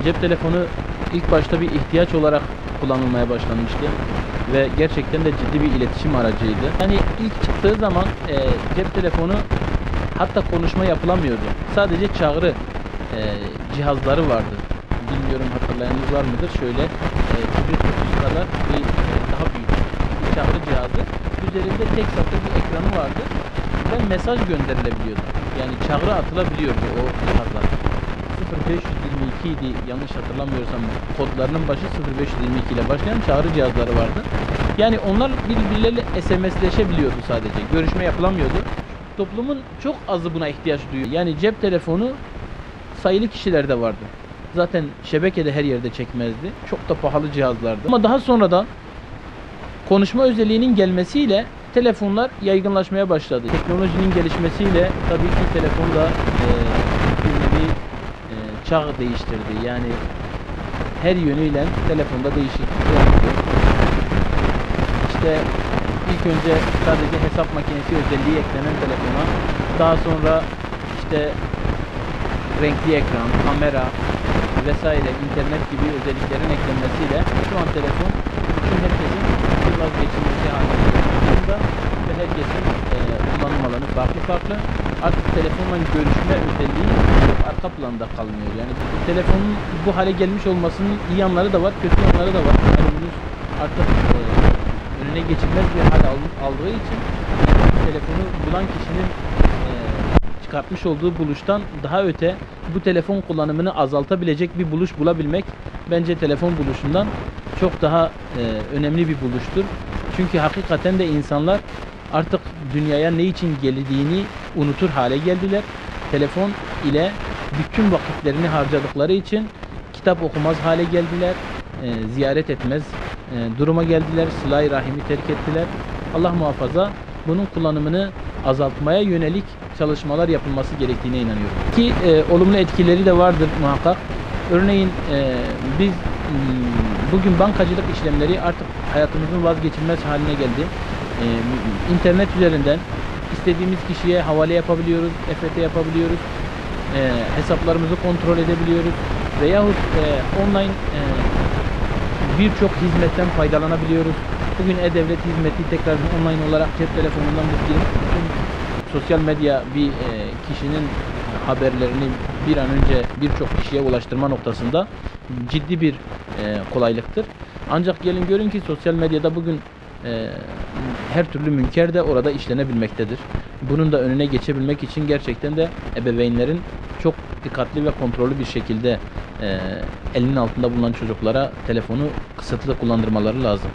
Cep telefonu ilk başta bir ihtiyaç olarak kullanılmaya başlanmıştı ve gerçekten de ciddi bir iletişim aracıydı. Yani ilk çıktığı zaman cep telefonu hatta konuşma yapılamıyordu. Sadece çağrı cihazları vardı. Bilmiyorum hatırlayanınız var mıdır? Şöyle kibrit kutusu kadar bir daha büyük bir çağrı cihazı. Üzerinde tek satır bir ekranı vardı ve mesaj gönderilebiliyordu. Yani çağrı atılabiliyordu o cihazlar. 0522 idi yanlış hatırlamıyorsam, kodlarının başı 0522 ile başlayan çağrı cihazları vardı. Yani onlar birbirleriyle SMS'leşebiliyordu sadece. Görüşme yapılamıyordu. Toplumun çok azı buna ihtiyaç duyuyor. Yani cep telefonu sayılı kişilerde vardı. Zaten şebekede her yerde çekmezdi. Çok da pahalı cihazlardı. Ama daha sonradan konuşma özelliğinin gelmesiyle telefonlar yaygınlaşmaya başladı. Teknolojinin gelişmesiyle tabii ki telefon da bir nevi çağ değiştirdi. Yani her yönüyle telefonda değişiklik oldu. İşte ilk önce sadece hesap makinesi özelliği eklenen telefona, daha sonra işte renkli ekran, kamera vesaire, internet gibi özelliklerin eklenmesiyle şu an telefon bütün herkesin bir vazgeçilmesi haline geldiğinde ve herkesin kullanım alanı farklı. Artık telefonla görüşme özelliği arka planda kalmıyor. Yani telefonun bu hale gelmiş olmasının iyi yanları da var, kötü yanları da var. Yani bunu artık önüne geçilmez bir hal aldığı için telefonu bulan kişinin çıkartmış olduğu buluştan daha öte bu telefon kullanımını azaltabilecek bir buluş bulabilmek bence telefon buluşundan çok daha önemli bir buluştur. Çünkü hakikaten de insanlar artık dünyaya ne için geldiğini unutur hale geldiler. Telefon ile bütün vakitlerini harcadıkları için kitap okumaz hale geldiler, ziyaret etmez duruma geldiler, sıla-i rahimi terk ettiler. Allah muhafaza, bunun kullanımını azaltmaya yönelik çalışmalar yapılması gerektiğine inanıyorum. Ki olumlu etkileri de vardır muhakkak. Örneğin biz bugün bankacılık işlemleri artık hayatımızın vazgeçilmez haline geldi. İnternet üzerinden istediğimiz kişiye havale yapabiliyoruz, EFT yapabiliyoruz, hesaplarımızı kontrol edebiliyoruz veyahut online birçok hizmetten faydalanabiliyoruz. Bugün E-Devlet hizmeti tekrar online olarak cep telefonundan bütün sosyal medya bir kişinin haberlerini bir an önce birçok kişiye ulaştırma noktasında ciddi bir kolaylıktır. Ancak gelin görün ki sosyal medyada bugün her türlü münker de orada işlenebilmektedir. Bunun da önüne geçebilmek için gerçekten de ebeveynlerin çok dikkatli ve kontrollü bir şekilde elinin altında bulunan çocuklara telefonu kısıtlı kullandırmaları lazım.